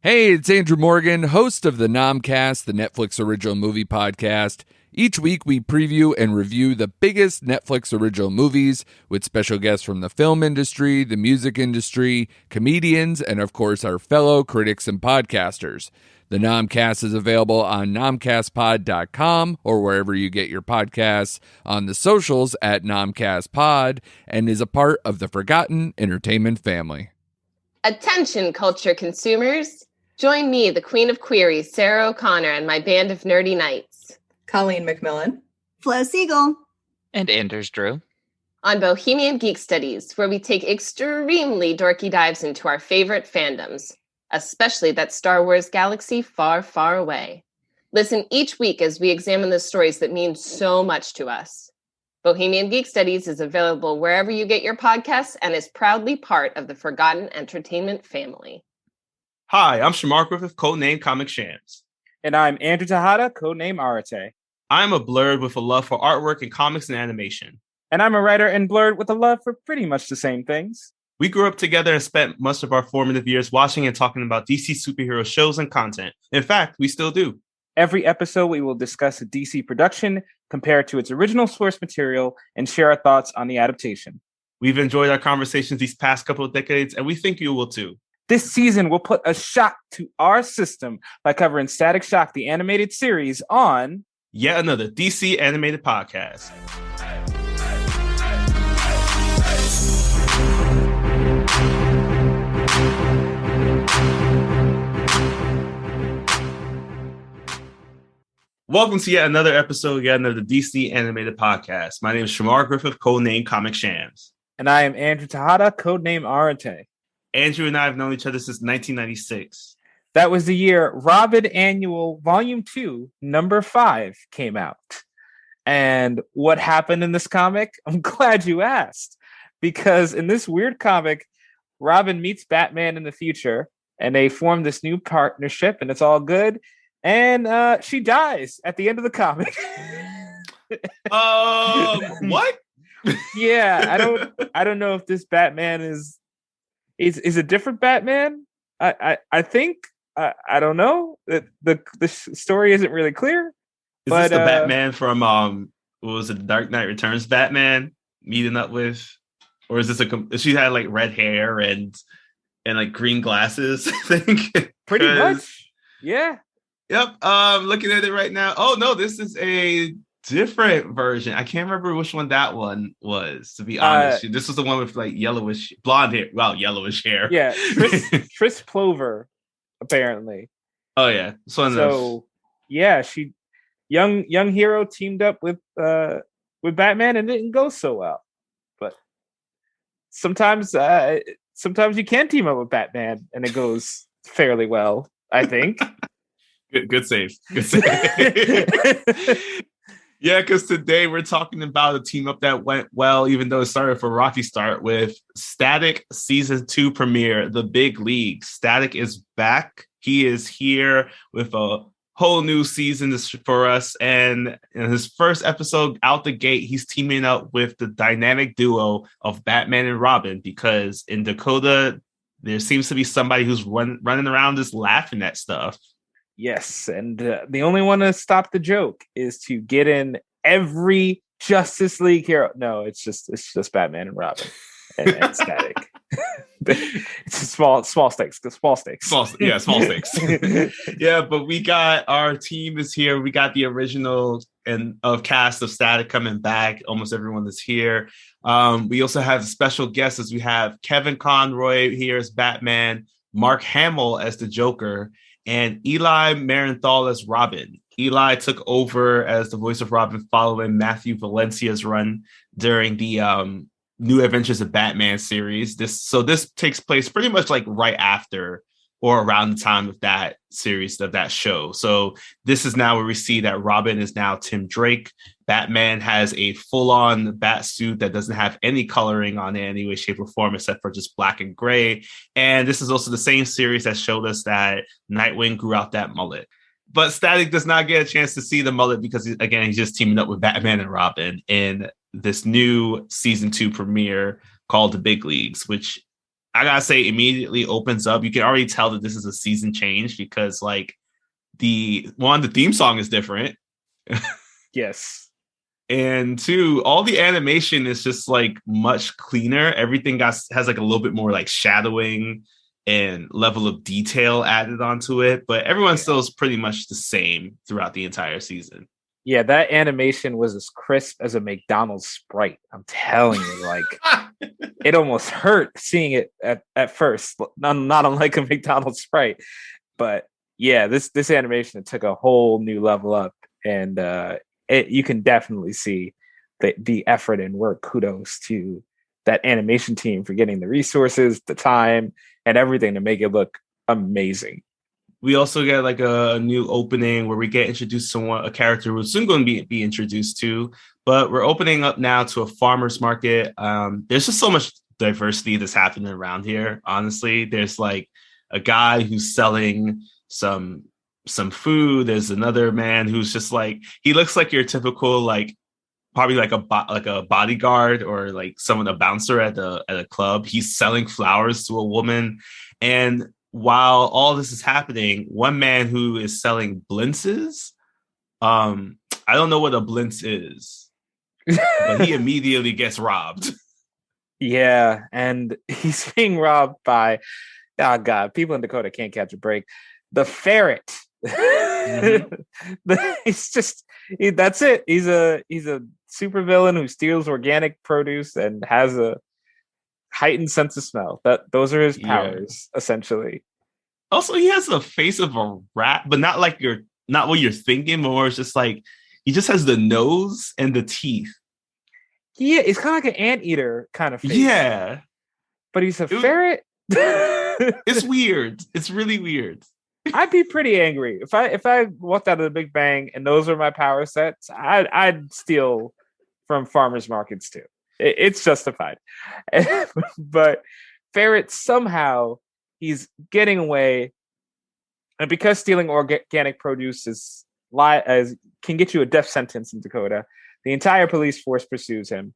Hey, it's Andrew Morgan, host of the Nomcast, the Netflix original movie podcast. Each week we preview and review the biggest Netflix original movies with special guests from the film industry, the music industry, comedians, and of course our fellow critics and podcasters. The Nomcast is available on nomcastpod.com or wherever you get your podcasts, on the socials at nomcastpod, and is a part of the Forgotten Entertainment family. Attention, culture consumers. Join me, the Queen of Queries, Sarah O'Connor, and my band of nerdy knights. Colleen McMillan. Flo Siegel. And Anders Drew. On Bohemian Geek Studies, where we take extremely dorky dives into our favorite fandoms, especially that Star Wars galaxy far, far away. Listen each week as we examine the stories that mean so much to us. Bohemian Geek Studies is available wherever you get your podcasts and is proudly part of the Forgotten Entertainment family. Hi, I'm Shamar Griffith, codename Comic Shams. And I'm Andrew Tejada, codename Arate. I'm a blurred with a love for artwork and comics and animation. And I'm a writer and blurred with a love for pretty much the same things. We grew up together and spent much of our formative years watching and talking about DC superhero shows and content. In fact, we still do. Every episode, we will discuss a DC production, compare it to its original source material, and share our thoughts on the adaptation. We've enjoyed our conversations these past couple of decades, and we think you will too. This season, we'll put a shock to our system by covering Static Shock, the animated series, on yet another DC animated podcast. Welcome to yet another episode, yet another DC animated podcast. My name is Shamar Griffith, codename Comic Shams. And I am Andrew Tejada, codename Arate. Andrew and I have known each other since 1996. That was the year Robin Annual Volume 2, Number 5 came out. And what happened in this comic? I'm glad you asked. Because in this weird comic, Robin meets Batman in the future, and they form this new partnership, and it's all good. And she dies at the end of the comic. What? Yeah, I don't know if this Batman is a different Batman. I think I don't know. The story isn't really clear. Is this the Batman from what was it, Dark Knight Returns Batman meeting up with, or is this she had like red hair and like green glasses? I think pretty much. Yeah. Yep. Looking at it right now. Oh no, this is a different version. I can't remember which one that one was, to be honest. This was the one with like yellowish blonde hair. Well, yellowish hair. Yeah. Tris Plover, apparently. Oh yeah. Yeah, she young hero teamed up with Batman and it didn't go so well. But sometimes you can team up with Batman and it goes fairly well, I think. Good save. Yeah, because today we're talking about a team up that went well, even though it started for a rocky start, with Static Season 2 premiere, The Big League. Static is back. He is here with a whole new season for us. And in his first episode out the gate, he's teaming up with the dynamic duo of Batman and Robin, because in Dakota, there seems to be somebody who's running around just laughing at stuff. Yes, and the only one to stop the joke is to get in every Justice League hero. No, it's just Batman and Robin and Static. It's a small stakes. Small stakes. Small stakes. Yeah, but we got our team is here. We got the original of cast of Static coming back. Almost everyone is here. We also have special guests, as we have Kevin Conroy here as Batman, Mark Hamill as the Joker, and Eli Marienthal as Robin. Eli took over as the voice of Robin following Matthew Valencia's run during the New Adventures of Batman series. This takes place pretty much like right after or around the time of that series, of that show. So this is now where we see that Robin is now Tim Drake. Batman has a full-on bat suit that doesn't have any coloring on it in any way, shape, or form, except for just black and gray. And this is also the same series that showed us that Nightwing grew out that mullet. But Static does not get a chance to see the mullet because, again, he's just teaming up with Batman and Robin in this new season 2 premiere called The Big Leagues, which I gotta say, immediately opens up. You can already tell that this is a season change because like the theme song is different. Yes. And two, all the animation is just like much cleaner. Everything has like a little bit more like shadowing and level of detail added onto it, but everyone still is pretty much the same throughout the entire season. Yeah, that animation was as crisp as a McDonald's Sprite. I'm telling you, like it almost hurt seeing it at first, not unlike a McDonald's Sprite. But yeah, this animation took a whole new level up, and you can definitely see the effort and work. Kudos to that animation team for getting the resources, the time, and everything to make it look amazing. We also get like a new opening where we get introduced to a character we're soon going to be introduced to, but we're opening up now to a farmer's market. There's just so much diversity that's happening around here. Honestly, there's like a guy who's selling some food. There's another man who's just like, he looks like your typical, like probably like a bodyguard or like a bouncer at a club. He's selling flowers to a woman. And while all this is happening, one man who is selling blintzes, I don't know what a blintz is, but he immediately gets robbed. Yeah, and he's being robbed by, oh God, people in Dakota can't catch a break. The ferret. Mm-hmm. That's it. He's a supervillain who steals organic produce and has a heightened sense of smell. Those are his powers, essentially. Also, he has the face of a rat, but not what you're thinking, more it's just like he just has the nose and the teeth. Yeah, it's kind of like an anteater kind of face. Yeah. But he's a ferret. It's weird. It's really weird. I'd be pretty angry. If I walked out of the Big Bang and those were my power sets, I'd steal from farmers markets too. It's justified. But ferret somehow he's getting away, and because stealing organic produce can get you a death sentence in Dakota, the entire police force pursues him,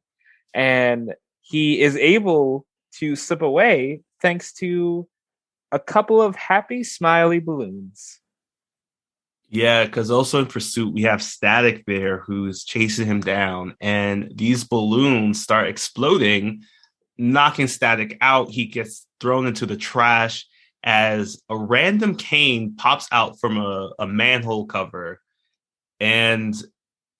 and he is able to slip away thanks to a couple of happy, smiley balloons. Yeah, because also in pursuit, we have Static there who's chasing him down, and these balloons start exploding, knocking Static out. He gets thrown into the trash as a random cane pops out from a manhole cover, and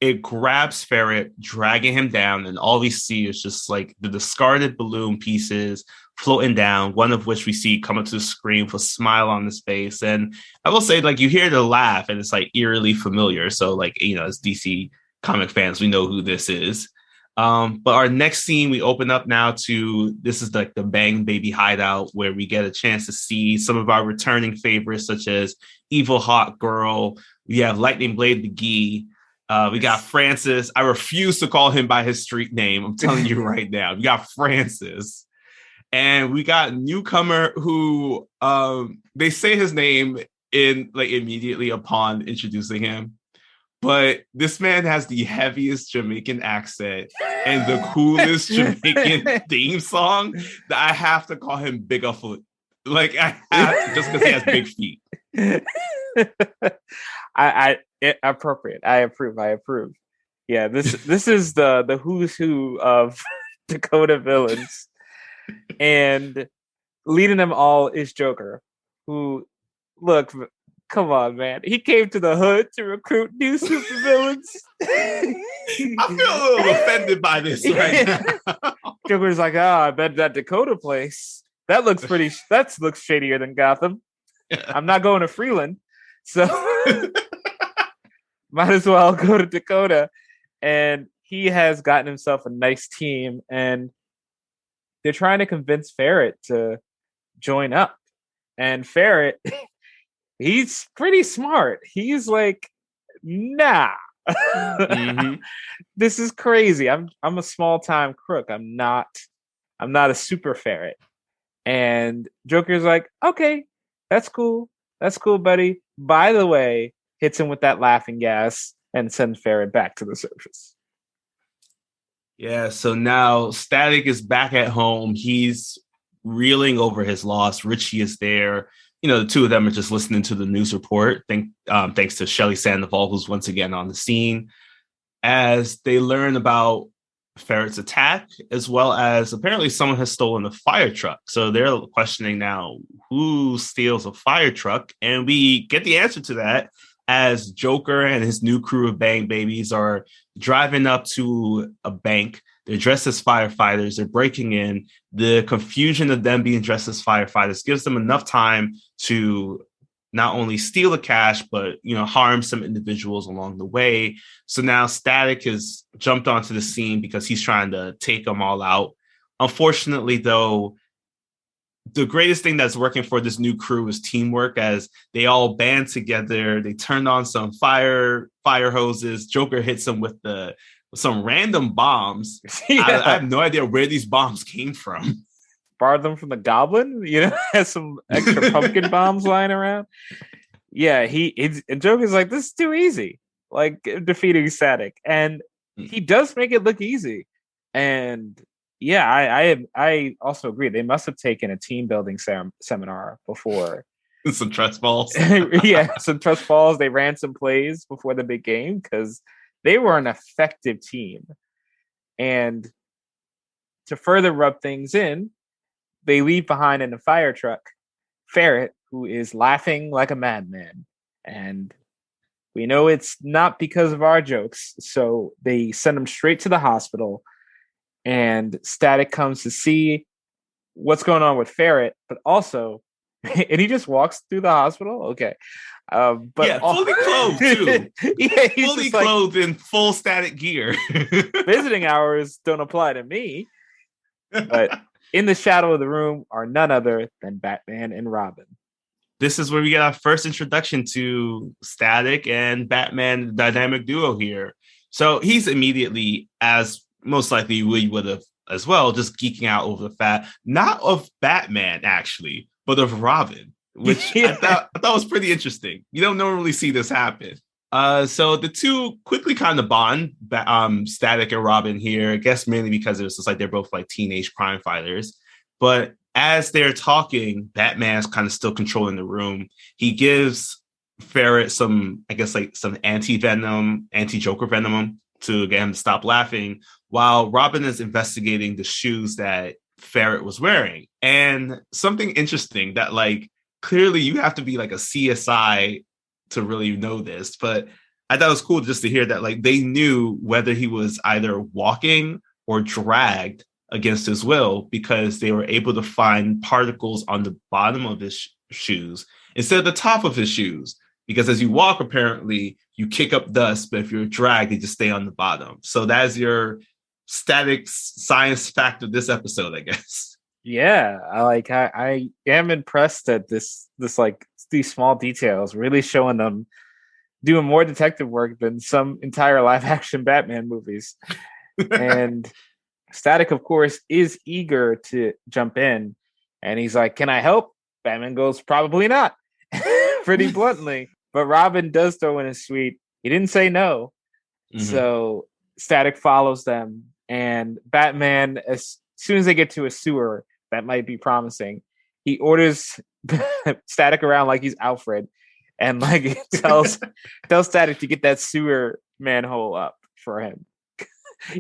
it grabs Ferret, dragging him down, and all we see is just like the discarded balloon pieces floating down, one of which we see come up to the screen with a smile on his face. And I will say, like, you hear the laugh and it's like eerily familiar. So like, you know, as DC comic fans, we know who this is. But our next scene, we open up now to, this is like the Bang Baby hideout, where we get a chance to see some of our returning favorites, such as Evil Hot Girl. We have Lightning Blade McGee. We got Francis. I refuse to call him by his street name. I'm telling you right now. We got Francis. And we got newcomer who they say his name in like immediately upon introducing him. But this man has the heaviest Jamaican accent and the coolest Jamaican theme song that I have to call him Biggerfoot. Like I have to, just because he has big feet. Appropriate. I approve. Yeah, this is the who's who of Dakota villains. And leading them all is Joker, who, look, come on, man. He came to the hood to recruit new supervillains. I feel a little offended by this right now. Joker's like, I bet that Dakota place, that looks shadier than Gotham. I'm not going to Freeland. So might as well go to Dakota. And he has gotten himself a nice team, and they're trying to convince Ferret to join up. And Ferret, he's pretty smart. He's like, nah. Mm-hmm. This is crazy. I'm a small-time crook. I'm not a super ferret. And Joker's like, okay, that's cool. That's cool, buddy. By the way, hits him with that laughing gas and sends Ferret back to the surface. Yeah, so now Static is back at home. He's reeling over his loss. Richie is there. The two of them are just listening to the news report. Thanks to Shelley Sandoval, who's once again on the scene, as they learn about Ferret's attack, as well as apparently someone has stolen a fire truck. So they're questioning now who steals a fire truck. And we get the answer to that as Joker and his new crew of Bang Babies are driving up to a bank. They're dressed as firefighters. They're breaking in. The confusion of them being dressed as firefighters gives them enough time to not only steal the cash, but, harm some individuals along the way. So now Static has jumped onto the scene because he's trying to take them all out. Unfortunately, though, the greatest thing that's working for this new crew is teamwork, as they all band together. They turned on some fire hoses. Joker hits them with some random bombs. Yeah. I have no idea where these bombs came from. Borrowed them from the Goblin, has some extra pumpkin bombs lying around. Yeah, and Joker's like, this is too easy, like defeating Static, and he does make it look easy. And yeah, I also agree. They must have taken a team building seminar before. Some trust balls. Yeah, some trust balls. They ran some plays before the big game because they were an effective team. And to further rub things in, they leave behind in a fire truck Ferret, who is laughing like a madman. And we know it's not because of our jokes. So they send him straight to the hospital. And Static comes to see what's going on with Ferret, but also, and he just walks through the hospital. Okay. But yeah, fully clothed too. Yeah, he's fully clothed in full Static gear. Visiting hours don't apply to me. But in the shadow of the room are none other than Batman and Robin. This is where we get our first introduction to Static and Batman, the dynamic duo here. So he's immediately, as most likely we would have as well, just geeking out over the fact, not of Batman actually, but of Robin, which I thought was pretty interesting. You don't normally see this happen. So the two quickly kind of bond, Static and Robin here, I guess mainly because it was just like they're both like teenage crime fighters. But as they're talking, Batman's kind of still controlling the room. He gives Ferret some, I guess, like some anti-Joker venom to get him to stop laughing, while Robin is investigating the shoes that Ferret was wearing. And something interesting that, like, clearly you have to be like a CSI to really know this, but I thought it was cool just to hear that, like, they knew whether he was either walking or dragged against his will, because they were able to find particles on the bottom of his shoes instead of the top of his shoes. Because as you walk, apparently you kick up dust, but if you're dragged, they just stay on the bottom. So that is your Static science fact of this episode, I guess. Yeah, I am impressed at this like these small details, really showing them doing more detective work than some entire live action Batman movies. And Static, of course, is eager to jump in, and he's like, "Can I help?" Batman goes, "Probably not," pretty bluntly. But Robin does throw in his sweet. He didn't say no, so Static follows them, and Batman, as soon as they get to a sewer that might be promising, he orders Static around like he's Alfred, and like tells Static to get that sewer manhole up for him.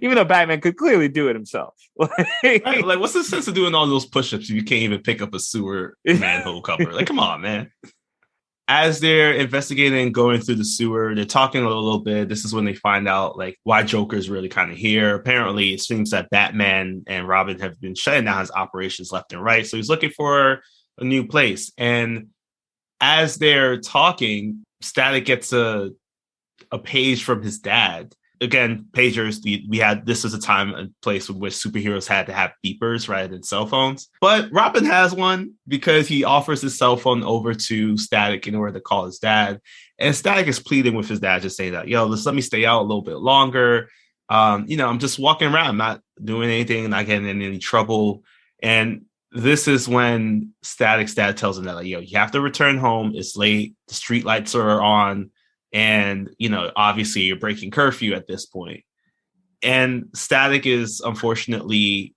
Even though Batman could clearly do it himself. Right, like, what's the sense of doing all those push-ups if you can't even pick up a sewer manhole cover? Like, come on, man. As they're investigating and going through the sewer, they're talking a little bit. This is when they find out, like, why Joker's really kind of here. Apparently, it seems that Batman and Robin have been shutting down his operations left and right. So he's looking for a new place. And as they're talking, Static gets a page from his dad. Again, pagers, this is a time and place in which superheroes had to have beepers rather than cell phones. But Robin has one because he offers his cell phone over to Static in order to call his dad. And Static is pleading with his dad, just saying that, just let me stay out a little bit longer. I'm just walking around, I'm not doing anything, not getting in any trouble. And this is when Static's dad tells him that, like, you have to return home. It's late. The street lights are on. And, obviously you're breaking curfew at this point. And Static is unfortunately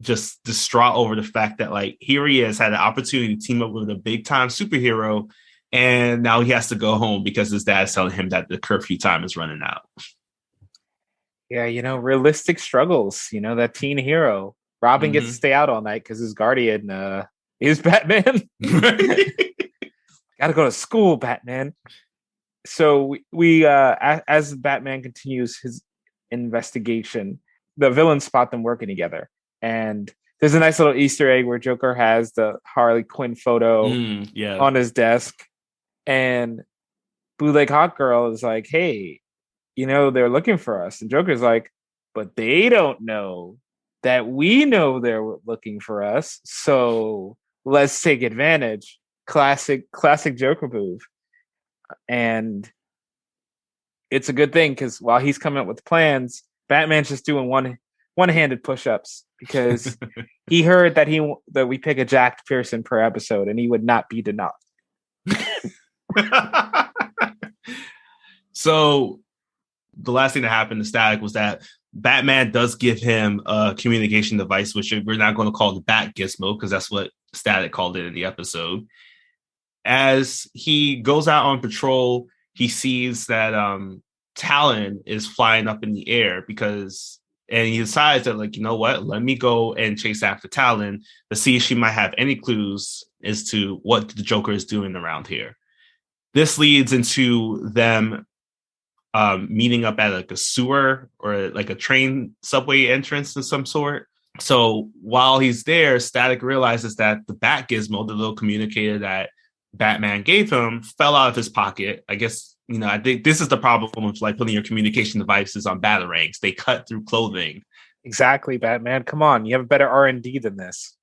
just distraught over the fact that like here he is had an opportunity to team up with a big time superhero, and now he has to go home because his dad's telling him that the curfew time is running out. Yeah, realistic struggles. That teen hero. Robin gets to stay out all night because his guardian is Batman. Gotta go to school, Batman. So we as Batman continues his investigation, the villains spot them working together. And there's a nice little Easter egg where Joker has the Harley Quinn photo on his desk. And Bootleg Hot Girl is like, hey, they're looking for us. And Joker's like, but they don't know that we know they're looking for us. So let's take advantage. Classic Joker move. And it's a good thing because while he's coming up with plans, Batman's just doing one-handed push-ups because he heard that we pick a Jack Pearson per episode and he would not beat enough. So the last thing that happened to Static was that Batman does give him a communication device, which we're not going to call the Bat Gizmo because that's what Static called it in the episode. As he goes out on patrol, he sees that Talon is flying up in the air and he decides that, like, you know what, let me go and chase after Talon to see if she might have any clues as to what the Joker is doing around here. This leads into them meeting up at like a sewer or like a train subway entrance of some sort. So while he's there, Static realizes that the Bat Gizmo, the little communicator that Batman gave him, fell out of his pocket. I guess, I think this is the problem with like putting your communication devices on batarangs. They cut through clothing. Exactly, Batman. Come on, you have a better R&D than this.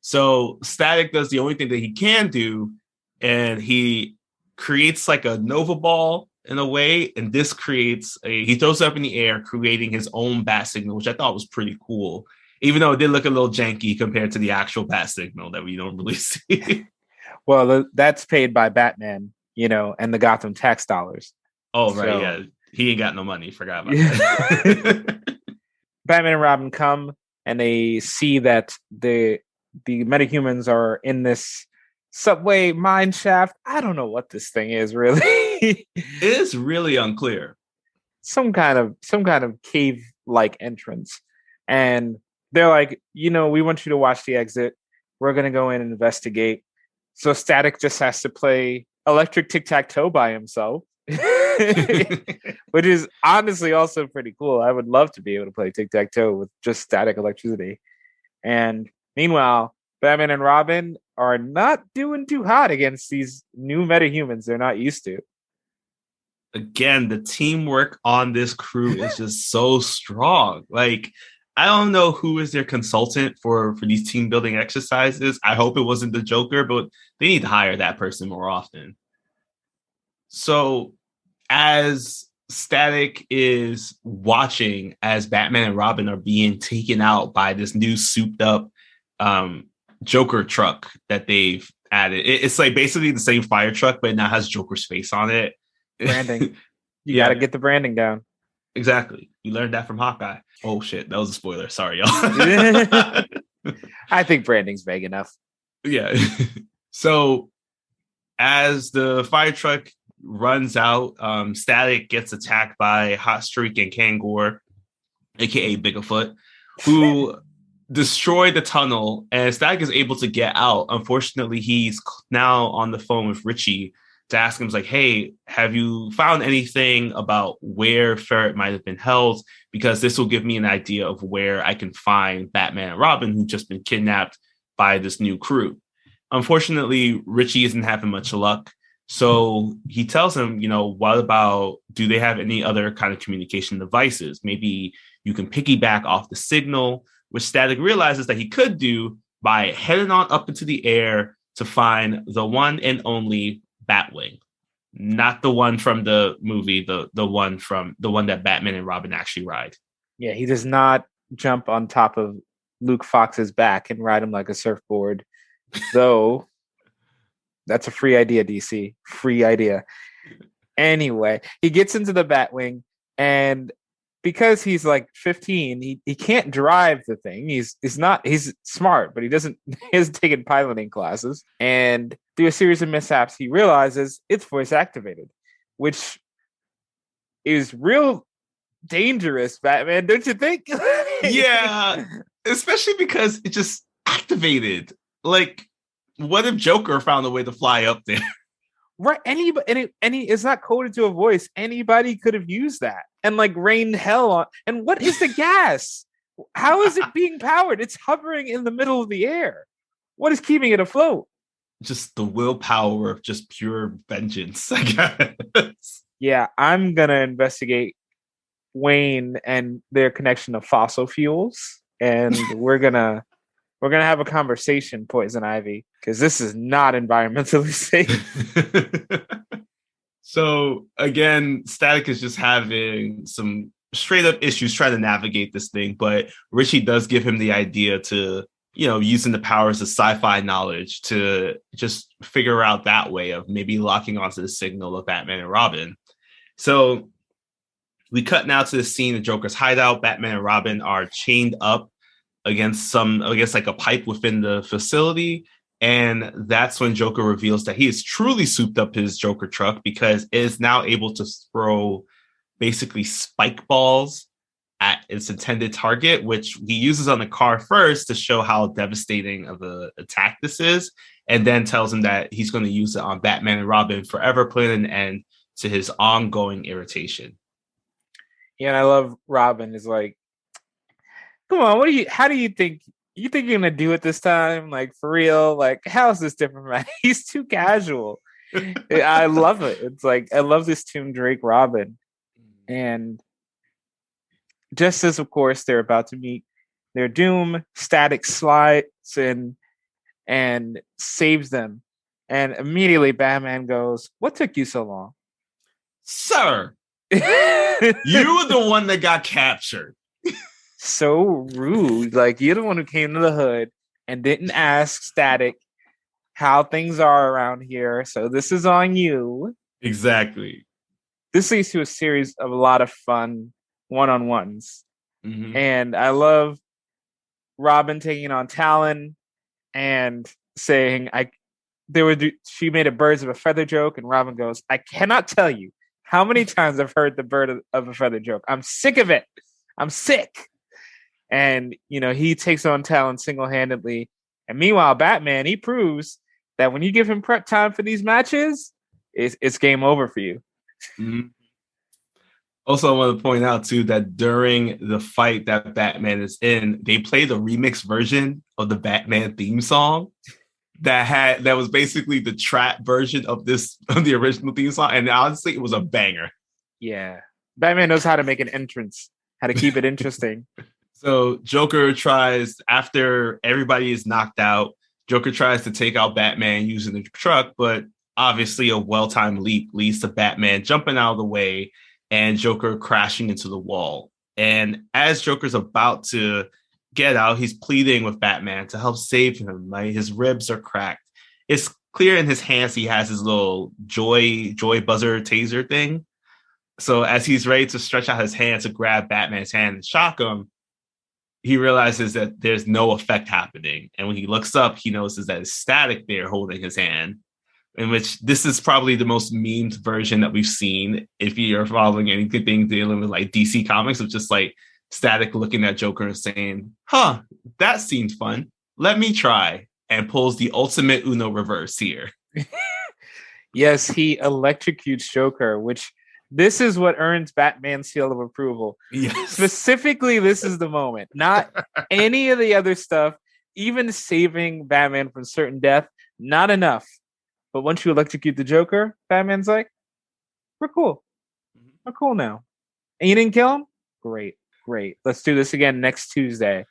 So Static does the only thing that he can do, and he creates like a Nova ball in a way, and this he throws it up in the air, creating his own bat signal, which I thought was pretty cool, even though it did look a little janky compared to the actual bat signal that we don't really see. Well, that's paid by Batman, and the Gotham tax dollars. Oh, right, so, yeah. He ain't got no money. Forgot about that. Batman and Robin come, and they see that the metahumans are in this subway mine shaft. I don't know what this thing is, really. It is really unclear. Some kind of cave-like entrance. And they're like, we want you to watch the exit. We're going to go in and investigate. So Static just has to play electric tic-tac-toe by himself, which is honestly also pretty cool. I would love to be able to play tic-tac-toe with just static electricity. And meanwhile, Batman and Robin are not doing too hot against these new metahumans they're not used to. Again, the teamwork on this crew is just so strong. Like, I don't know who is their consultant for these team building exercises. I hope it wasn't the Joker, but they need to hire that person more often. So as Static is watching as Batman and Robin are being taken out by this new souped up Joker truck that they've added. It's like basically the same fire truck, but it now has Joker's face on it. Branding. You got to get the branding down. Exactly. You learned that from Hawkeye. Oh shit, that was a spoiler. Sorry, y'all. I think branding's vague enough. Yeah. So as the fire truck runs out, Static gets attacked by Hot Streak and Kangor, aka Bigfoot, who destroy the tunnel, and Static is able to get out. Unfortunately, he's now on the phone with Richie to ask him, like, hey, have you found anything about where Ferret might have been held? Because this will give me an idea of where I can find Batman and Robin, who've just been kidnapped by this new crew. Unfortunately, Richie isn't having much luck. So he tells him, what about, do they have any other kind of communication devices? Maybe you can piggyback off the signal, which Static realizes that he could do by heading on up into the air to find the one and only Batwing, not the one from the movie, the one that Batman and Robin actually ride. Yeah, he does not jump on top of Luke Fox's back and ride him like a surfboard, though. That's a free idea, DC. Free idea. Anyway, he gets into the Batwing, and because he's like 15, he can't drive the thing. He's smart, but he hasn't taken piloting classes. And through a series of mishaps, he realizes it's voice activated, which is real dangerous, Batman, don't you think? Yeah, especially because it just activated. Like, what if Joker found a way to fly up there? Right, it's not coded to a voice. Anybody could have used that and like rained hell on. And what is the gas? How is it being powered? It's hovering in the middle of the air. What is keeping it afloat? Just the willpower of just pure vengeance, I guess. Yeah, I'm gonna investigate Wayne and their connection to fossil fuels, and we're gonna have a conversation, Poison Ivy, because this is not environmentally safe. So again, Static is just having some straight up issues trying to navigate this thing, but Richie does give him the idea to, using the powers of sci-fi knowledge to just figure out that way of maybe locking onto the signal of Batman and Robin. So we cut now to the scene of Joker's hideout. Batman and Robin are chained up against like a pipe within the facility. And that's when Joker reveals that he has truly souped up his Joker truck because it is now able to throw basically spike balls at its intended target, which he uses on the car first to show how devastating of an attack this is, and then tells him that he's going to use it on Batman and Robin, forever putting an end to his ongoing irritation. Yeah, and I love Robin is like, come on, how do you think you're gonna do it this time? Like, for real? Like, how is this different, man? He's too casual. I love it. It's like, I love this Tim Drake Robin. And just as, of course, they're about to meet their doom, Static slides in and saves them. And immediately Batman goes, "What took you so long?" Sir, you were the one that got captured. So rude. Like, you're the one who came to the hood and didn't ask Static how things are around here. So this is on you. Exactly. This leads to a series of a lot of fun one-on-ones. Mm-hmm. And I love Robin taking on Talon and saying, she made a birds of a feather joke, and Robin goes, "I cannot tell you how many times I've heard the bird of a feather joke. I'm sick of it. I'm sick." And, he takes on Talon single-handedly. And meanwhile, Batman, he proves that when you give him prep time for these matches, it's game over for you. Mm-hmm. Also, I want to point out, too, that during the fight that Batman is in, they play the remix version of the Batman theme song that was basically the trap version of the original theme song. And honestly, it was a banger. Yeah. Batman knows how to make an entrance, how to keep it interesting. So Joker tries, after everybody is knocked out, Joker tries to take out Batman using the truck, but obviously a well-timed leap leads to Batman jumping out of the way and Joker crashing into the wall. And as Joker's about to get out, he's pleading with Batman to help save him. Like, his ribs are cracked. It's clear in his hands he has his little joy buzzer taser thing. So as he's ready to stretch out his hand to grab Batman's hand and shock him, he realizes that there's no effect happening. And when he looks up, he notices that it's Static there holding his hand, in which this is probably the most memed version that we've seen. If you're following anything dealing with like DC Comics, of just like Static looking at Joker and saying, "Huh, that seemed fun. Let me try," and pulls the ultimate Uno reverse here. Yes, he electrocutes Joker, which this is what earns Batman's seal of approval. Yes. Specifically, this is the moment. Not any of the other stuff, even saving Batman from certain death, not enough. But once you electrocute the Joker, Batman's like, "We're cool. We're cool now." And you didn't kill him? Great. Let's do this again next Tuesday.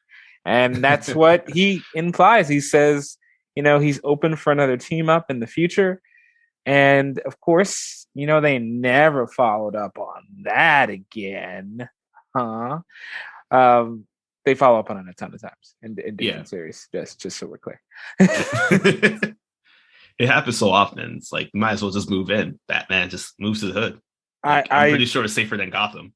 And that's what he implies. He says, he's open for another team up in the future. And of course, they never followed up on that again. Huh? They follow up on it a ton of times in different series, just so we're clear. It happens so often. It's like, you might as well just move in. Batman just moves to the hood. I'm pretty sure it's safer than Gotham.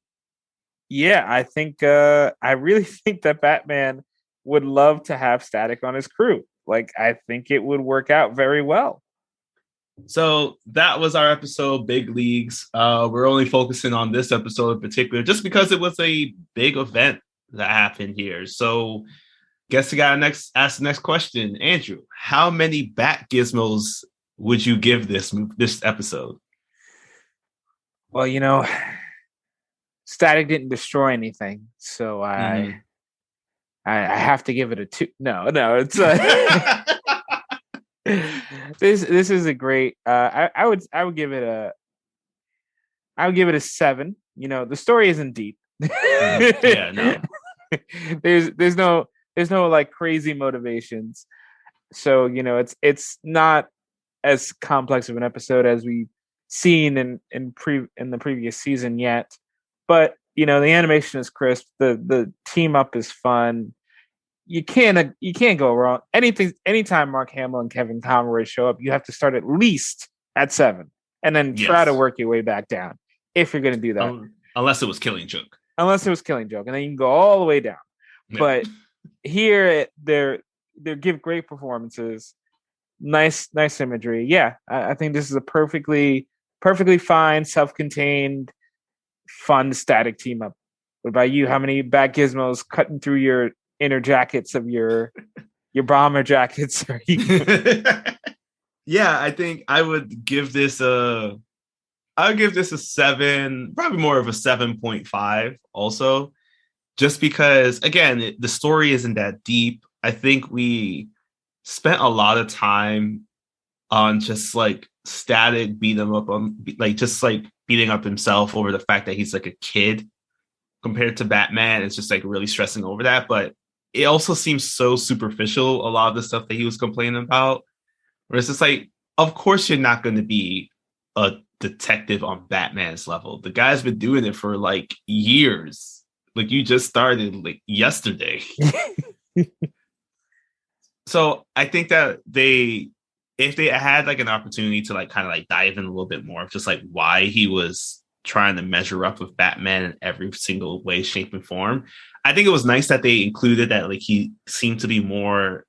Yeah, I think I really think that Batman would love to have Static on his crew. Like, I think it would work out very well. So that was our episode, Big Leagues. We're only focusing on this episode in particular, just because it was a big event that happened here. So, guess you gotta ask the next question, Andrew. How many Bat Gizmos would you give this episode? Well, Static didn't destroy anything, so I have to give it a 2. No, it's this is a great. I would give it a 7. The story isn't deep. Yeah, no. There's no like crazy motivations, so it's not as complex of an episode as we've seen in the previous season yet. But the animation is crisp. The team up is fun. You can't go wrong. Anytime Mark Hamill and Kevin Conroy show up, you have to start at least at 7 and then try to work your way back down if you're going to do that. Unless it was Killing Joke. And then you can go all the way down. Yeah. But here they give great performances, nice imagery. Yeah, I think this is a perfectly fine, self-contained, fun Static team up. What about you? How many Bat Gizmos cutting through your inner jackets of your bomber jackets are you? Yeah, I think I would give this a 7, probably more of a 7.5 also, just because again the story isn't that deep. I think we spent a lot of time on just like Static beating up himself over the fact that he's like a kid compared to Batman. It's just like really stressing over that, but it also seems so superficial, a lot of the stuff that he was complaining about, where it's just like, of course you're not going to be a detective on Batman's level. The guy's been doing it for like years. Like you just started like yesterday. So I think that if they had like an opportunity to like kind of like dive in a little bit more of just like why he was trying to measure up with Batman in every single way, shape, and form. I think it was nice that they included that like he seemed to be more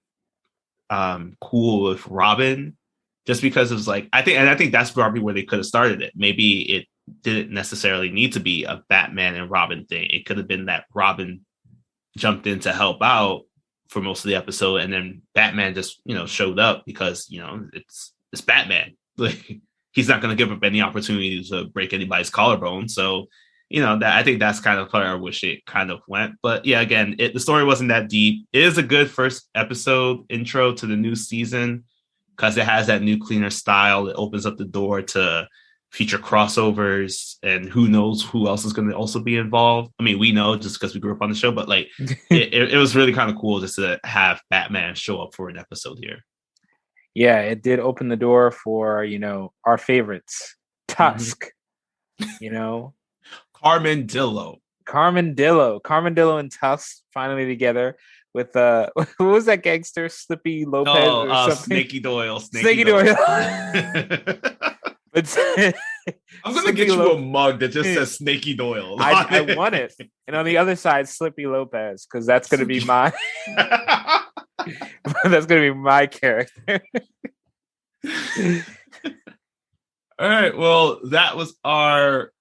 cool with Robin, just because it was like I think that's probably where they could have started it. Maybe it didn't necessarily need to be a Batman and Robin thing. It could have been that Robin jumped in to help out for most of the episode, and then Batman just showed up because it's Batman. Like he's not going to give up any opportunity to break anybody's collarbone. So that I think that's kind of where I wish it kind of went. But yeah, again, the story wasn't that deep. It is a good first episode intro to the new season because it has that new cleaner style. It opens up the door to future crossovers, and who knows who else is going to also be involved. I mean, we know just because we grew up on the show, but like it was really kind of cool just to have Batman show up for an episode here. Yeah, it did open the door for our favorites, Tusk. Carmen Dillo and Tusk finally together with what was that gangster, Slippy Lopez or something? Snaky Doyle. I'm gonna get you a mug that just says Snaky Doyle. I want it, and on the other side, Slippy Lopez, because that's gonna be my character. All right, well, that was our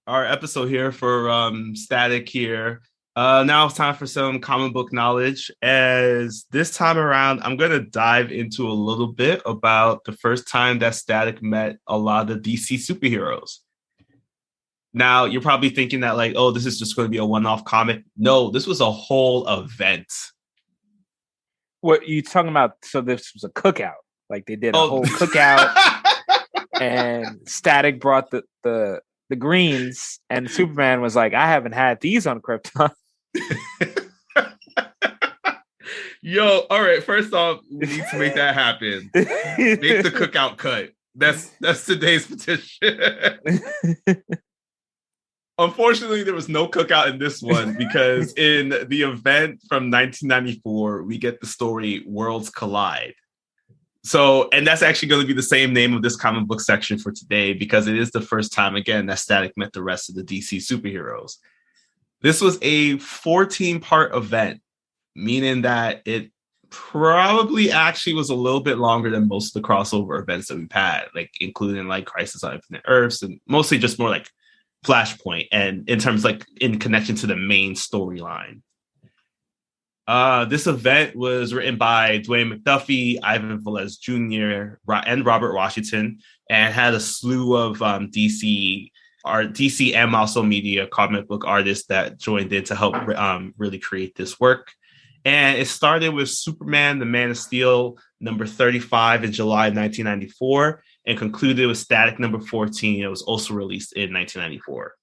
episode here for Static here. Now it's time for some comic book knowledge. As this time around, I'm going to dive into a little bit about the first time that Static met a lot of DC superheroes. Now, you're probably thinking that like, oh, this is just going to be a one-off comic. No, this was a whole event. What you talking about? So this was a cookout. Like they did a whole cookout, and Static brought the greens, and Superman was like, I haven't had these on Krypton. Yo, all right. First off, we need to make that happen. Make the cookout cut. That's today's petition. Unfortunately, there was no cookout in this one because in the event from 1994, we get the story Worlds Collide. So, and that's actually going to be the same name of this comic book section for today because it is the first time, again, that Static met the rest of the DC superheroes. This was a 14-part event, meaning that it probably actually was a little bit longer than most of the crossover events that we've had, like including like Crisis on Infinite Earths, and mostly just more like Flashpoint, and in terms like in connection to the main storyline. This event was written by Dwayne McDuffie, Ivan Velez Jr., and Robert Washington, and had a slew of DC and Milestone Media comic book artists that joined in to help really create this work. And it started with Superman, the Man of Steel, number 35 in July of 1994, and concluded with Static number 14. It was also released in 1994.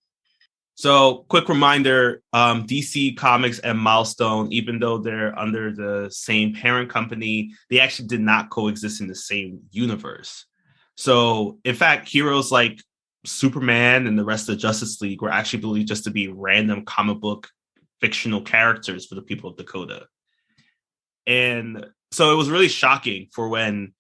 So, quick reminder, DC Comics and Milestone, even though they're under the same parent company, they actually did not coexist in the same universe. So, in fact, heroes like Superman and the rest of the Justice League were actually believed just to be random comic book fictional characters for the people of Dakota. And so it was really shocking for when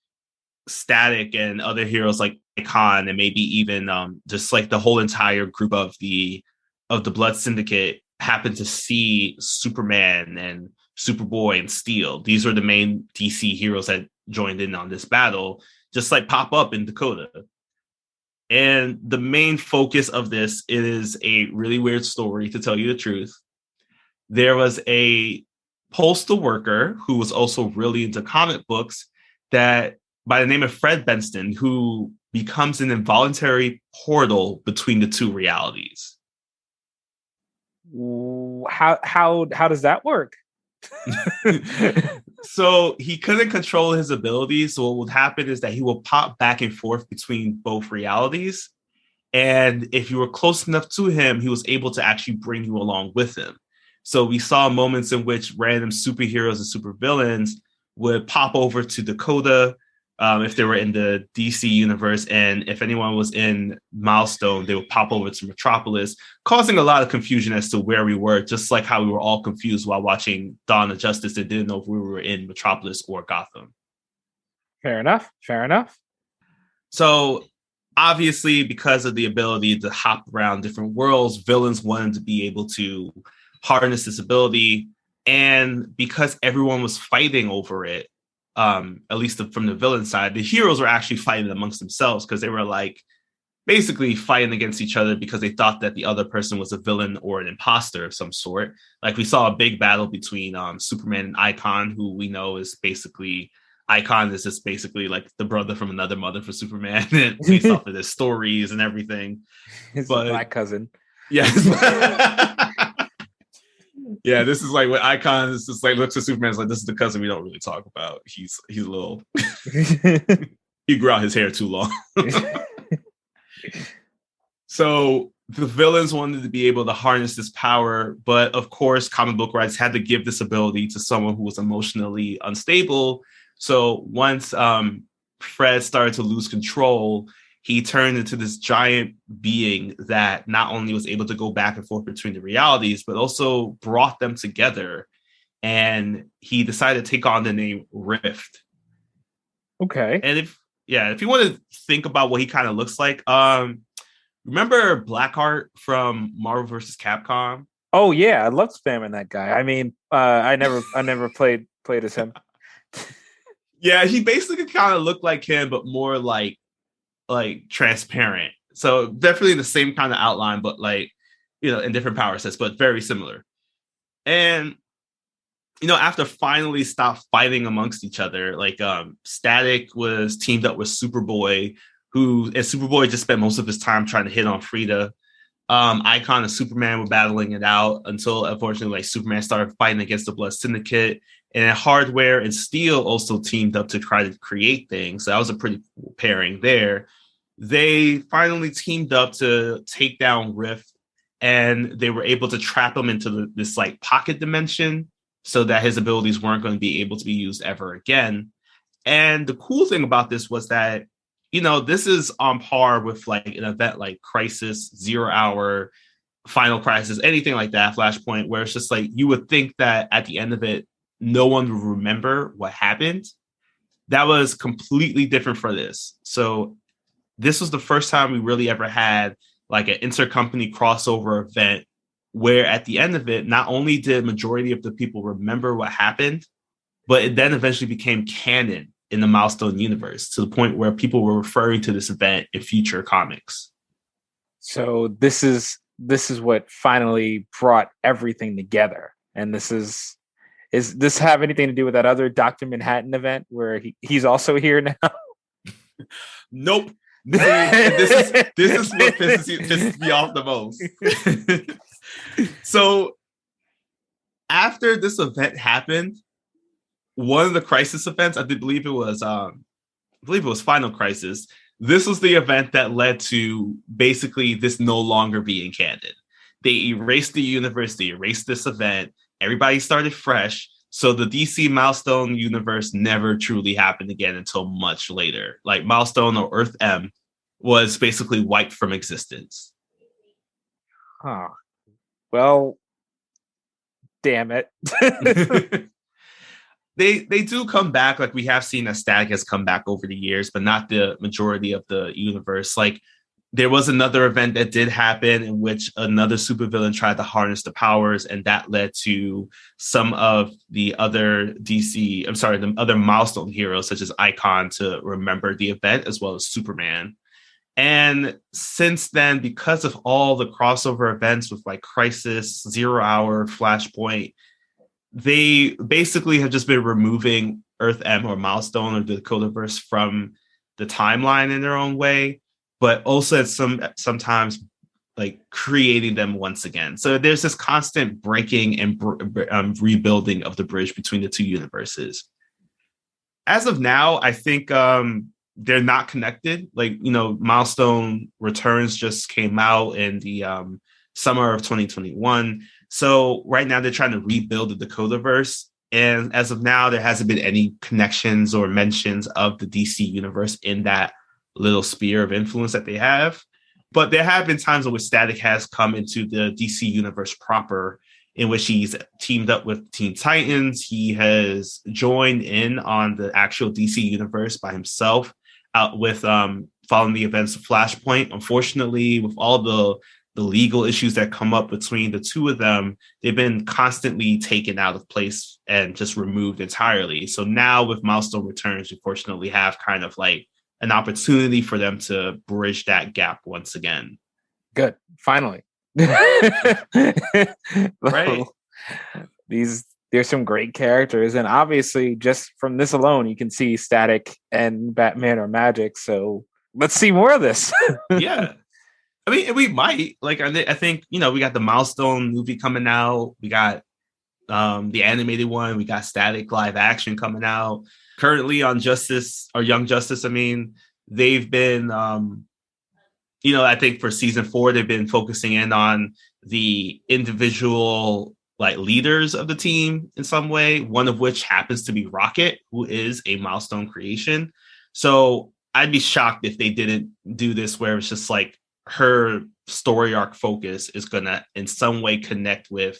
Static and other heroes like Icon and maybe even just like the whole entire group of the Blood Syndicate happened to see Superman and Superboy and Steel. These were the main DC heroes that joined in on this battle, just like pop up in Dakota. And the main focus of this is a really weird story, to tell you the truth. There was a postal worker who was also really into comic books that by the name of Fred Benston, who becomes an involuntary portal between the two realities. How does that work? So he couldn't control his abilities. So what would happen is that he will pop back and forth between both realities. And if you were close enough to him, he was able to actually bring you along with him. So we saw moments in which random superheroes and supervillains would pop over to Dakota if they were in the DC universe. And if anyone was in Milestone, they would pop over to Metropolis, causing a lot of confusion as to where we were, just like how we were all confused while watching Dawn of Justice and didn't know if we were in Metropolis or Gotham. Fair enough. So obviously, because of the ability to hop around different worlds, villains wanted to be able to harness this ability, and because everyone was fighting over it, at least from the villain side, the heroes were actually fighting amongst themselves because they were like basically fighting against each other because they thought that the other person was a villain or an imposter of some sort. Like we saw a big battle between Superman and Icon, who we know is basically Icon is just basically like the brother from another mother for Superman, based off of their stories and everything. His black cousin. Yes. Yeah, this is like what Icon is just like looks at Superman. It's like, this is the cousin we don't really talk about. He's a little he grew out his hair too long. So the villains wanted to be able to harness this power, but of course, comic book writers had to give this ability to someone who was emotionally unstable. So once Fred started to lose control, he turned into this giant being that not only was able to go back and forth between the realities, but also brought them together. And he decided to take on the name Rift. Okay. And if you want to think about what he kind of looks like, remember Blackheart from Marvel vs. Capcom? Oh yeah, I love spamming that guy. I mean, I never played as him. Yeah, he basically kind of looked like him, but more like transparent. So definitely the same kind of outline, but like, in different power sets, but very similar. And, after finally stopped fighting amongst each other, like Static was teamed up with Superboy, and Superboy just spent most of his time trying to hit on Frida. Icon and Superman were battling it out until unfortunately like Superman started fighting against the Blood Syndicate, and Hardware and Steel also teamed up to try to create things. So that was a pretty cool pairing there. They finally teamed up to take down Rift, and they were able to trap him into this like pocket dimension so that his abilities weren't going to be able to be used ever again. And the cool thing about this was that, this is on par with like an event like Crisis, 0 Hour, Final Crisis, anything like that, Flashpoint, where it's just like you would think that at the end of it, no one would remember what happened. That was completely different for this. So this was the first time we really ever had like an intercompany crossover event where at the end of it, not only did majority of the people remember what happened, but it then eventually became canon in the Milestone universe to the point where people were referring to this event in future comics. So this is what finally brought everything together. And is this have anything to do with that other Dr. Manhattan event where he's also here now? Nope. This is what pisses me off the most. So after this event happened, one of the Crisis events, I believe it was Final Crisis. This was the event that led to basically this no longer being canon. They erased the universe, they erased this event, everybody started fresh. So the DC Milestone universe never truly happened again until much later. Like Milestone or Earth M was basically wiped from existence. Huh. Well, damn it. They do come back. Like we have seen that Static has come back over the years, but not the majority of the universe. Like there was another event that did happen in which another supervillain tried to harness the powers, and that led to some of the other the other Milestone heroes, such as Icon, to remember the event, as well as Superman. And since then, because of all the crossover events with like Crisis, 0 Hour, Flashpoint, they basically have just been removing Earth M or Milestone or the Dakotaverse from the timeline in their own way, but also sometimes like creating them once again. So there's this constant breaking and rebuilding of the bridge between the two universes. As of now, I think they're not connected. Like, Milestone Returns just came out in the summer of 2021. So right now they're trying to rebuild the Dakotaverse. And as of now, there hasn't been any connections or mentions of the DC universe in that little sphere of influence that they have. But there have been times in which Static has come into the DC universe proper, in which he's teamed up with Teen Titans. He has joined in on the actual DC universe by himself, out with following the events of Flashpoint. Unfortunately, with all the legal issues that come up between the two of them, they've been constantly taken out of place and just removed entirely. So now with Milestone Returns, we fortunately have kind of like an opportunity for them to bridge that gap once again. Good. Finally. Right. There's some great characters, and obviously just from this alone, you can see Static and Batman are magic. So let's see more of this. Yeah. I mean, we might. Like, I think, we got the Milestone movie coming out. We got the animated one. We got Static live action coming out. Currently on Young Justice, they've been, I think for season 4, they've been focusing in on the individual like leaders of the team in some way, one of which happens to be Rocket, who is a Milestone creation. So I'd be shocked if they didn't do this where it's just like her story arc focus is going to in some way connect with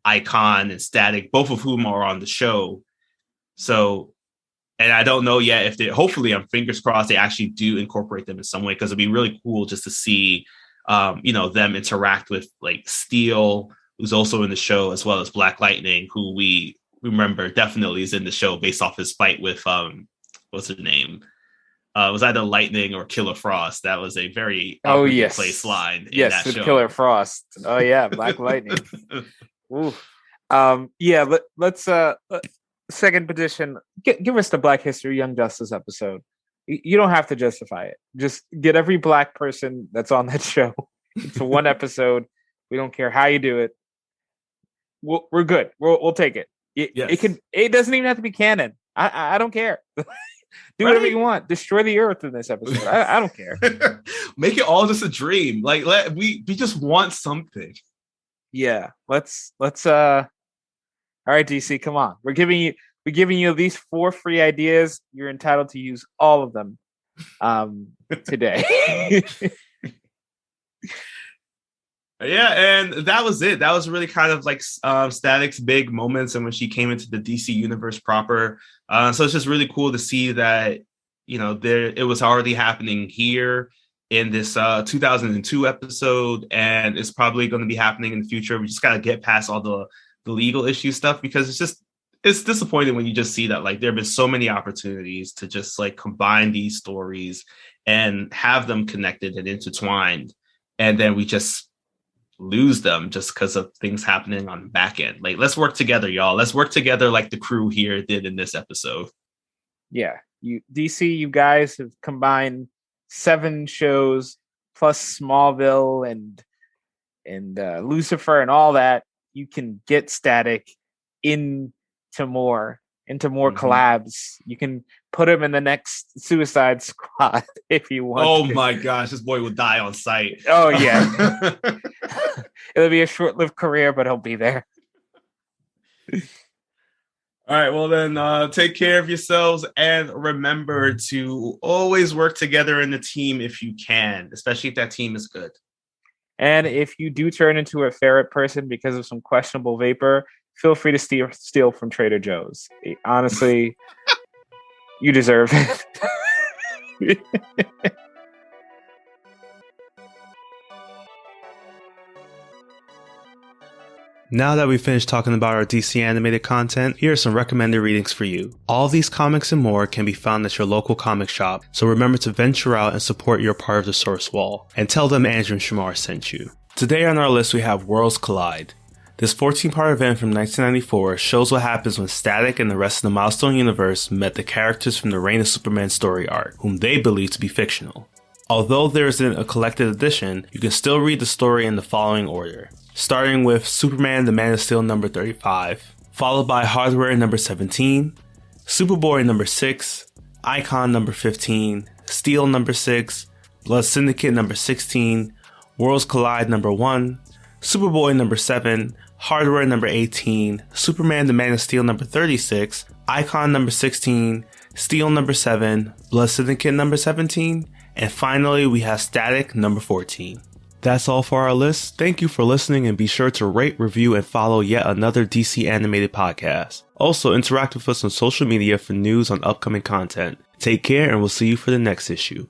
Icon and Static, both of whom are on the show. So, and I don't know yet if hopefully I'm fingers crossed they actually do incorporate them in some way, because it'd be really cool just to see, them interact with like Steel, who's also in the show, as well as Black Lightning, who we remember definitely is in the show based off his fight with, what's his name? It was either Lightning or Killer Frost. That was a very place line in that show. Killer Frost. Oh yeah, Black Lightning. Ooh. Let's second petition. Give us the Black History Young Justice episode. You don't have to justify it. Just get every Black person that's on that show to one episode. We don't care how you do it. We're good. We'll take it. It doesn't even have to be canon. I don't care. Do whatever you want. Destroy the earth in this episode. I don't care. Make it all just a dream. Like we just want something. Yeah. Let's all right, DC, come on. We're giving you at least 4 free ideas. You're entitled to use all of them today. Yeah, and that was it. That was really kind of like Static's big moments in when she came into the DC universe proper. So it's just really cool to see that, it was already happening here. in this 2002 episode, and it's probably going to be happening in the future. We just got to get past all the legal issue stuff, because it's disappointing when you just see that like there have been so many opportunities to just like combine these stories and have them connected and intertwined, and then we just lose them just because of things happening on the back end. Like, let's work together, y'all. Let's work together like the crew here did in this episode. Yeah, DC, you guys have combined 7 shows plus Smallville and Lucifer and all that. You can get Static into more collabs. You can put him in the next Suicide Squad if you want. Oh my gosh, this boy will die on sight. Oh yeah. It'll be a short-lived career, but he'll be there. All right, well then, take care of yourselves, and remember to always work together in the team if you can, especially if that team is good. And if you do turn into a ferret person because of some questionable vapor, feel free to steal from Trader Joe's. Honestly, you deserve it. Now that we've finished talking about our DC animated content, here are some recommended readings for you. All these comics and more can be found at your local comic shop, so remember to venture out and support your part of the source wall, and tell them Andrew and Shamar sent you. Today on our list we have Worlds Collide. This 14-part event from 1994 shows what happens when Static and the rest of the Milestone universe met the characters from the Reign of Superman story arc, whom they believe to be fictional. Although there isn't a collected edition, you can still read the story in the following order. Starting with Superman the Man of Steel number 35, followed by Hardware number 17, Superboy number 6, Icon number 15, Steel number 6, Blood Syndicate number 16, Worlds Collide number 1, Superboy number 7, Hardware number 18, Superman the Man of Steel number 36, Icon number 16, Steel number 7, Blood Syndicate number 17, and finally we have Static number 14. That's all for our list. Thank you for listening, and be sure to rate, review, and follow yet another DC animated podcast. Also, interact with us on social media for news on upcoming content. Take care, and we'll see you for the next issue.